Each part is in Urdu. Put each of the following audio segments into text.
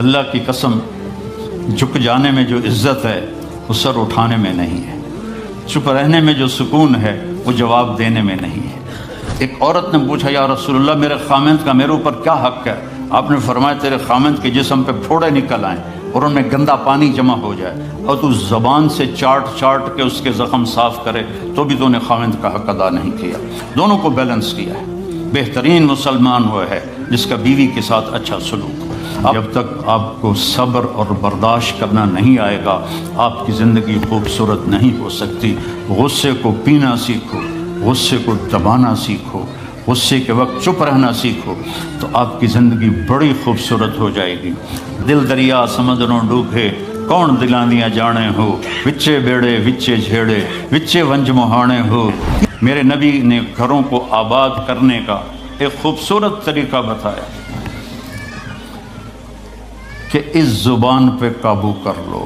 اللہ کی قسم، جھک جانے میں جو عزت ہے وہ سر اٹھانے میں نہیں ہے، چپ رہنے میں جو سکون ہے وہ جواب دینے میں نہیں ہے۔ ایک عورت نے پوچھا یا رسول اللہ میرے خامند کا میرے اوپر کیا حق ہے؟ آپ نے فرمایا تیرے خامند کے جسم پہ پھوڑے نکل آئیں اور ان میں گندا پانی جمع ہو جائے اور تو زبان سے چاٹ چاٹ کے اس کے زخم صاف کرے تو بھی تو نے خامند کا حق ادا نہیں کیا۔ دونوں کو بیلنس کیا ہے۔ بہترین مسلمان وہ ہے جس کا بیوی کے ساتھ اچھا سلوک ہو۔ جب تک آپ کو صبر اور برداشت کرنا نہیں آئے گا آپ کی زندگی خوبصورت نہیں ہو سکتی۔ غصے کو پینا سیکھو، غصے کو دبانا سیکھو، غصے کے وقت چپ رہنا سیکھو تو آپ کی زندگی بڑی خوبصورت ہو جائے گی۔ دل دریا سمندروں ڈوبے کون دلاندیاں جانے ہو، وچے بیڑے وچے جھیڑے وچے ونج مہانے ہو۔ میرے نبی نے گھروں کو آباد کرنے کا ایک خوبصورت طریقہ بتایا کہ اس زبان پہ قابو کر لو،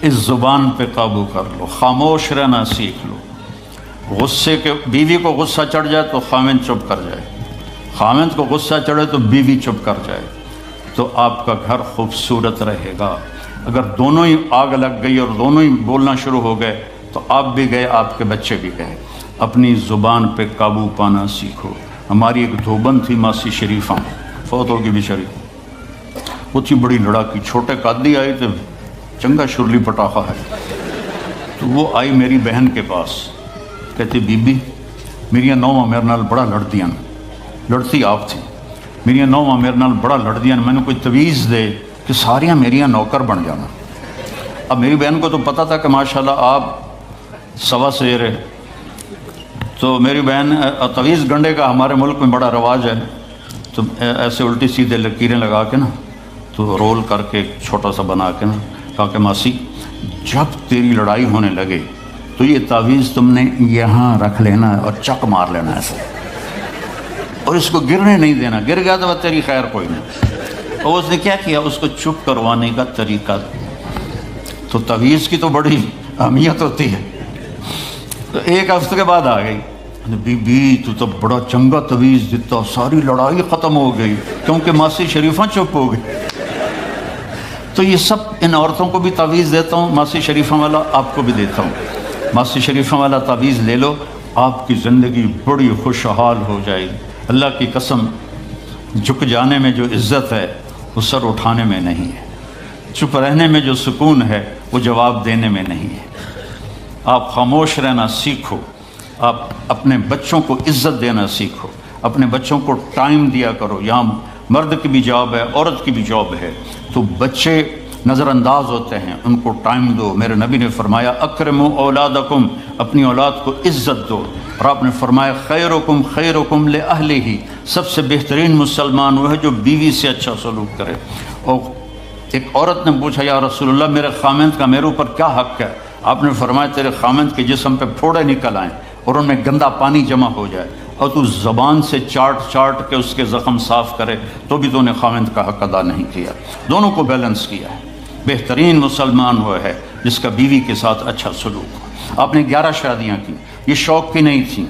اس زبان پہ قابو کر لو، خاموش رہنا سیکھ لو۔ غصے کے بیوی کو غصہ چڑھ جائے تو خامند چپ کر جائے، خامند کو غصہ چڑھے تو بیوی چپ کر جائے تو آپ کا گھر خوبصورت رہے گا۔ اگر دونوں ہی آگ لگ گئی اور دونوں ہی بولنا شروع ہو گئے تو آپ بھی گئے، آپ کے بچے بھی گئے۔ اپنی زبان پہ قابو پانا سیکھو۔ ہماری ایک دھوبن تھی ماسی شریفہ، فوت ہوگی بھی شریف، وہ تھی بڑی لڑاکی، چھوٹے قادی آئی تو چنگا شرلی پٹاخہ ہے، تو وہ آئی میری بہن کے پاس، کہتی بی بی میری نوواں میرے نال بڑا لڑدیاں، لڑتی آپ تھی، میری نوواں میرے نال بڑا لڑدیاں، میں نے کوئی تویز دے کہ ساریاں میریاں نوکر بن جانا۔ اب میری بہن کو تو پتہ تھا کہ ماشاءاللہ آپ سوا سیر ہے، تو میری بہن تویز گنڈے کا ہمارے ملک میں بڑا رواج ہے، تو ایسے الٹی سیدھے لکیریں لگا کے نا تو رول کر کے چھوٹا سا بنا کے نا کہا کہ ماسی جب تیری لڑائی ہونے لگے تو یہ تعویذ تم نے یہاں رکھ لینا اور چک مار لینا ایسے، اور اس کو گرنے نہیں دینا، گر گیا تو تیری خیر کوئی نہیں۔ اور اس نے کیا کیا، اس کو چپ کروانے کا طریقہ، تو تعویذ کی تو بڑی اہمیت ہوتی ہے۔ تو ایک ہفتے کے بعد آ گئی، بی بی تو بڑا چنگا تعویذ دیتا، ساری لڑائی ختم ہو گئی کیونکہ ماسی شریفہ چپ ہو گئی۔ تو یہ سب ان عورتوں کو بھی تعویذ دیتا ہوں، ماسی شریفہ والا آپ کو بھی دیتا ہوں۔ ماسی شریفہ والا تعویذ لے لو، آپ کی زندگی بڑی خوشحال ہو جائے گی۔ اللہ کی قسم، جھک جانے میں جو عزت ہے وہ سر اٹھانے میں نہیں ہے، چپ رہنے میں جو سکون ہے وہ جواب دینے میں نہیں ہے۔ آپ خاموش رہنا سیکھو، آپ اپنے بچوں کو عزت دینا سیکھو، اپنے بچوں کو ٹائم دیا کرو۔ یہاں مرد کی بھی جاب ہے، عورت کی بھی جاب ہے، تو بچے نظر انداز ہوتے ہیں، ان کو ٹائم دو۔ میرے نبی نے فرمایا اکرموا اولادکم، اپنی اولاد کو عزت دو، اور آپ نے فرمایا خیرکم خیرکم لأہلہ، سب سے بہترین مسلمان وہ ہے جو بیوی سے اچھا سلوک کرے۔ اور ایک عورت نے پوچھا یا رسول اللہ میرے خامند کا میرے اوپر کیا حق ہے؟ آپ نے فرمایا تیرے خامند کے جسم پہ پھوڑے نکل آئیں اور ان میں گندا پانی جمع ہو جائے اور تو زبان سے چاٹ چاٹ کے اس کے زخم صاف کرے تو بھی تو نے خامند کا حق ادا نہیں کیا۔ دونوں کو بیلنس کیا ہے۔ بہترین مسلمان وہ ہے جس کا بیوی کے ساتھ اچھا سلوک ہو۔ آپ نے 11 شادیاں کی، یہ شوق کی نہیں تھیں،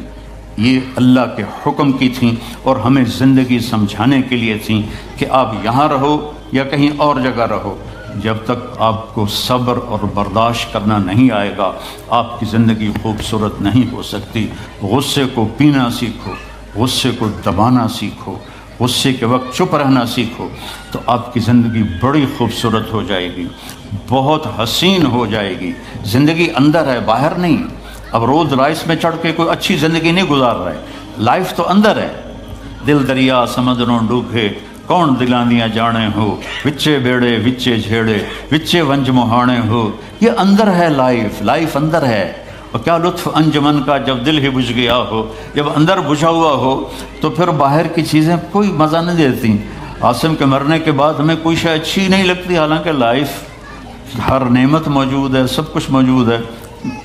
یہ اللہ کے حکم کی تھیں اور ہمیں زندگی سمجھانے کے لیے تھیں کہ آپ یہاں رہو یا کہیں اور جگہ رہو، جب تک آپ کو صبر اور برداشت کرنا نہیں آئے گا آپ کی زندگی خوبصورت نہیں ہو سکتی۔ غصے کو پینا سیکھو، غصے کو دبانا سیکھو، غصے کے وقت چپ رہنا سیکھو تو آپ کی زندگی بڑی خوبصورت ہو جائے گی، بہت حسین ہو جائے گی۔ زندگی اندر ہے، باہر نہیں۔ اب رولز رائس میں چڑھ کے کوئی اچھی زندگی نہیں گزار رہے، لائف تو اندر ہے۔ دل دریا سمندروں ڈوبے کون دلاندیاں جانے ہو، وچے بیڑے وچے جھیڑے وچے ونج مہانے ہو۔ یہ اندر ہے، لائف اندر ہے۔ اور کیا لطف انجمن کا جب دل ہی بجھ گیا ہو، جب اندر بجھا ہوا ہو تو پھر باہر کی چیزیں کوئی مزہ نہیں دیتی۔ عاصم کے مرنے کے بعد ہمیں کوئی شے اچھی نہیں لگتی، حالانکہ لائف ہر نعمت موجود ہے، سب کچھ موجود ہے۔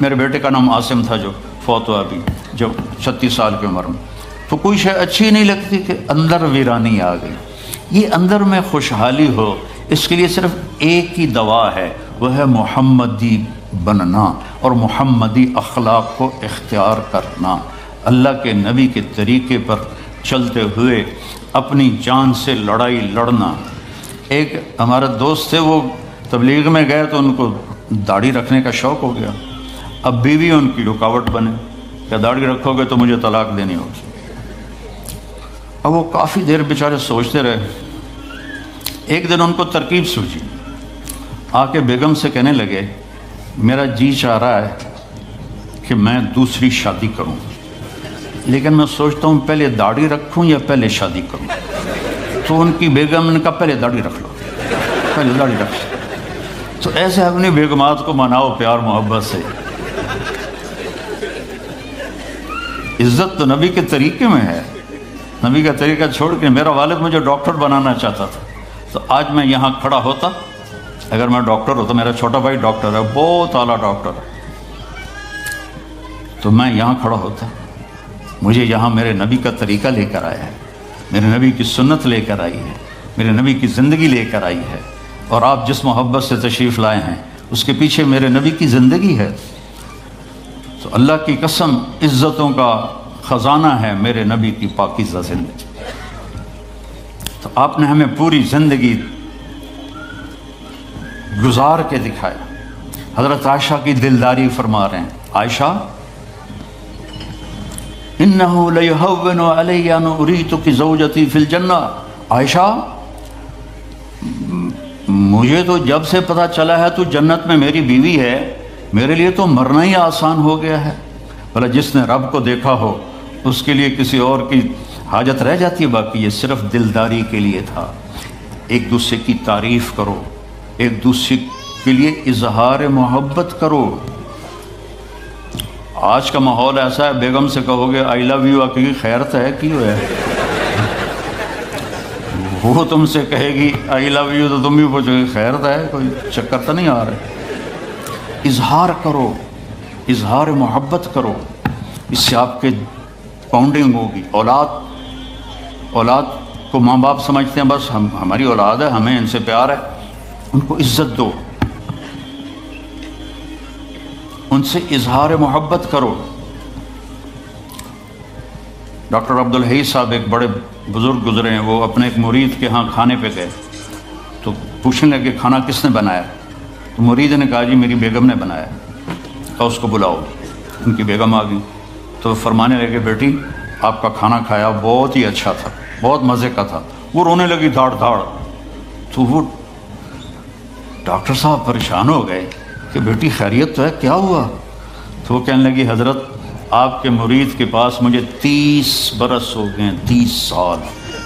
میرے بیٹے کا نام عاصم تھا جو فوت ہوا ابھی، جو 36 سال کی عمر میں، تو کوئی شے اچھی نہیں لگتی کہ اندر ویرانی آ گئی۔ یہ اندر میں خوشحالی ہو، اس کے لیے صرف ایک ہی دوا ہے، وہ ہے محمدی بننا اور محمدی اخلاق کو اختیار کرنا، اللہ کے نبی کے طریقے پر چلتے ہوئے اپنی جان سے لڑائی لڑنا۔ ایک ہمارا دوست تھے، وہ تبلیغ میں گئے تو ان کو داڑھی رکھنے کا شوق ہو گیا، اب بیوی ان کی رکاوٹ بنے کہ داڑھی رکھو گے تو مجھے طلاق دینی ہوگی۔ اب وہ کافی دیر بیچارے سوچتے رہے، ایک دن ان کو ترکیب سوچی، آ کے بیگم سے کہنے لگے میرا جی چاہ رہا ہے کہ میں دوسری شادی کروں، لیکن میں سوچتا ہوں پہلے داڑھی رکھوں یا پہلے شادی کروں۔ تو ان کی بیگم نے کہا پہلے داڑھی رکھ لو، پہلے داڑھی رکھ لو۔ تو ایسے اپنی بیگمات کو مناؤ پیار محبت سے۔ عزت تو نبی کے طریقے میں ہے، نبی کا طریقہ چھوڑ کے میرا والد مجھے ڈاکٹر بنانا چاہتا تھا، تو آج میں یہاں کھڑا ہوتا، اگر میں ڈاکٹر ہوتا، میرا چھوٹا بھائی ڈاکٹر ہے، بہت اعلیٰ ڈاکٹر ہے، تو میں یہاں کھڑا ہوتا، مجھے یہاں میرے نبی کا طریقہ لے کر آیا ہے، میرے نبی کی سنت لے کر آئی ہے، میرے نبی کی زندگی لے کر آئی ہے، اور آپ جس محبت سے تشریف لائے ہیں اس کے پیچھے میرے نبی کی زندگی ہے۔ تو اللہ کی قسم عزتوں کا خزانہ ہے میرے نبی کی پاکیزہ زندگی۔ تو آپ نے ہمیں پوری زندگی گزار کے دکھایا۔ حضرت عائشہ کی دلداری فرما رہے ہیں، عائشہ انہو لیہون علی ان اریتک زوجتی فی الجنہ، عائشہ مجھے تو جب سے پتہ چلا ہے تو جنت میں میری بیوی ہے، میرے لیے تو مرنا ہی آسان ہو گیا ہے۔ بھلا جس نے رب کو دیکھا ہو اس کے لیے کسی اور کی حاجت رہ جاتی ہے؟ باقی یہ صرف دلداری کے لیے تھا۔ ایک دوسرے کی تعریف کرو، ایک دوسرے کے لیے اظہار محبت کرو۔ آج کا ماحول ایسا ہے، بیگم سے کہو گے آئی لو یو، کی خیرت ہے کیوں ہے؟ وہ تم سے کہے گی آئی لو یو تو تم بھی پوچھو گے خیرت ہے، کوئی چکر تو نہیں آ رہا؟ اظہار کرو، اظہار محبت کرو، اس سے آپ کے باؤنڈنگ ہوگی۔ اولاد کو ماں باپ سمجھتے ہیں بس ہماری اولاد ہے، ہمیں ان سے پیار ہے، ان کو عزت دو، ان سے اظہار محبت کرو۔ ڈاکٹر عبدالحی صاحب ایک بڑے بزرگ گزرے ہیں، وہ اپنے ایک مرید کے ہاں کھانے پہ گئے تو پوچھنے لگے کھانا کس نے بنایا؟ تو مرید نے کہا جی میری بیگم نے بنایا۔ کہا اس کو بلاؤ۔ ان کی بیگم آ گئی تو فرمانے لگے بیٹی آپ کا کھانا کھایا بہت ہی اچھا تھا، بہت مزے کا تھا۔ وہ رونے لگی دھاڑ دھاڑ۔ تو وہ ڈاکٹر صاحب پریشان ہو گئے کہ بیٹی خیریت تو ہے، کیا ہوا؟ تو وہ کہنے لگی حضرت آپ کے مرید کے پاس مجھے 30 برس ہو گئے، 30 سال،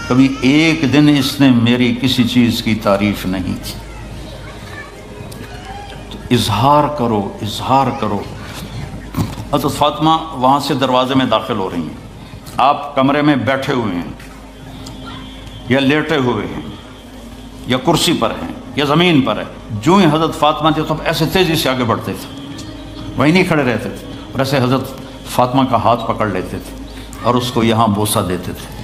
کبھی ایک دن اس نے میری کسی چیز کی تعریف نہیں کی۔ تو اظہار کرو، اظہار کرو۔ حضرت فاطمہ وہاں سے دروازے میں داخل ہو رہی ہیں، آپ کمرے میں بیٹھے ہوئے ہیں یا لیٹے ہوئے ہیں یا کرسی پر ہیں یا زمین پر ہے، جو ہی حضرت فاطمہ تھے تو ایسے تیزی سے آگے بڑھتے تھے، وہیں نہیں کھڑے رہتے تھے، اور ایسے حضرت فاطمہ کا ہاتھ پکڑ لیتے تھے اور اس کو یہاں بوسہ دیتے تھے،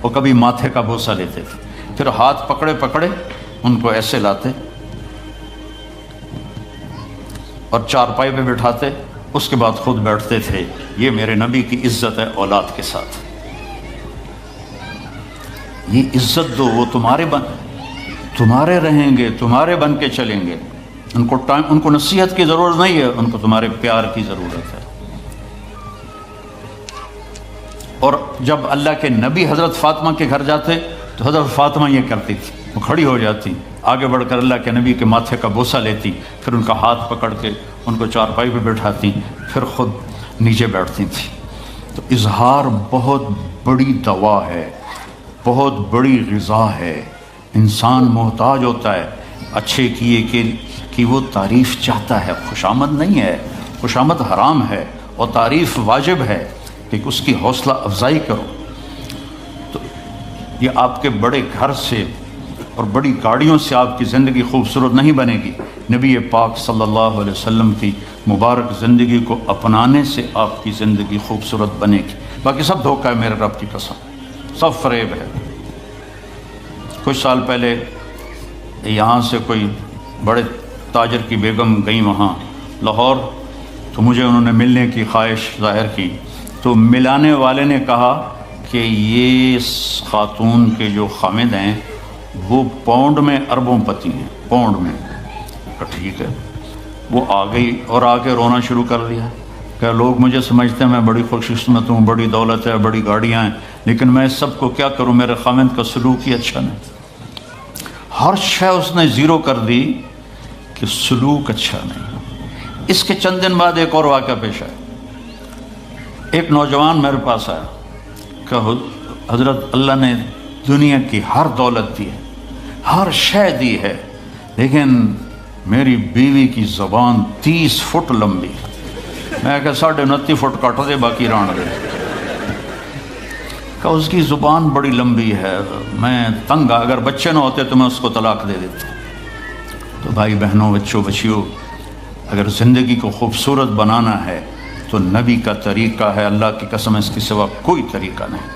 اور کبھی ماتھے کا بوسہ لیتے تھے، پھر ہاتھ پکڑے پکڑے ان کو ایسے لاتے اور چارپائی پہ بٹھاتے، اس کے بعد خود بیٹھتے تھے۔ یہ میرے نبی کی عزت ہے اولاد کے ساتھ، یہ عزت دو، وہ تمہارے رہیں گے، تمہارے بن کے چلیں گے۔ ان کو نصیحت کی ضرورت نہیں ہے، ان کو تمہارے پیار کی ضرورت ہے۔ اور جب اللہ کے نبی حضرت فاطمہ کے گھر جاتے تو حضرت فاطمہ یہ کرتی تھی، وہ کھڑی ہو جاتی، آگے بڑھ کر اللہ کے نبی کے ماتھے کا بوسہ لیتی، پھر ان کا ہاتھ پکڑ کے ان کو چارپائی پہ بٹھاتی، پھر خود نیچے بیٹھتی تھی۔ تو اظہار بہت بڑی دوا ہے، بہت بڑی غذا ہے۔ انسان محتاج ہوتا ہے اچھے کیے کہ وہ تعریف چاہتا ہے، خوشامد نہیں ہے، خوشامد حرام ہے، اور تعریف واجب ہے کہ اس کی حوصلہ افزائی کرو۔ تو یہ آپ کے بڑے گھر سے اور بڑی گاڑیوں سے آپ کی زندگی خوبصورت نہیں بنے گی، نبی پاک صلی اللہ علیہ وسلم کی مبارک زندگی کو اپنانے سے آپ کی زندگی خوبصورت بنے گی۔ باقی سب دھوکہ ہے میرے رب کی قسم، سب فریب ہے۔ کچھ سال پہلے یہاں سے کوئی بڑے تاجر کی بیگم گئیں وہاں لاہور، تو مجھے انہوں نے ملنے کی خواہش ظاہر کی، تو ملانے والے نے کہا کہ یہ خاتون کے جو خامد ہیں وہ پاؤنڈ میں اربوں پتی ہیں، پاؤنڈ میں۔ ٹھیک ہے، وہ آ گئی اور آ کے رونا شروع کر دیا کہ لوگ مجھے سمجھتے ہیں میں بڑی خوش قسمت ہوں، بڑی دولت ہے، بڑی گاڑیاں ہیں، لیکن میں اس سب کو کیا کروں، میرے خاوند کا سلوک ہی اچھا نہیں۔ ہر شے اس نے زیرو کر دی کہ سلوک اچھا نہیں۔ اس کے چند دن بعد ایک اور واقعہ پیش آیا۔ ایک نوجوان میرے پاس آیا کہ حضرت اللہ نے دنیا کی ہر دولت دی ہے، ہر شے دی ہے، لیکن میری بیوی کی زبان 30 فٹ لمبی۔ میں کہ 29.5 فٹ کٹ دے، باقی ران دے۔ کہ اس کی زبان بڑی لمبی ہے، میں تنگ، اگر بچے نہ ہوتے تو میں اس کو طلاق دے دیتا۔ تو بھائی بہنوں، بچوں، بچیوں، اگر زندگی کو خوبصورت بنانا ہے تو نبی کا طریقہ ہے، اللہ کی قسم اس کے سوا کوئی طریقہ نہیں۔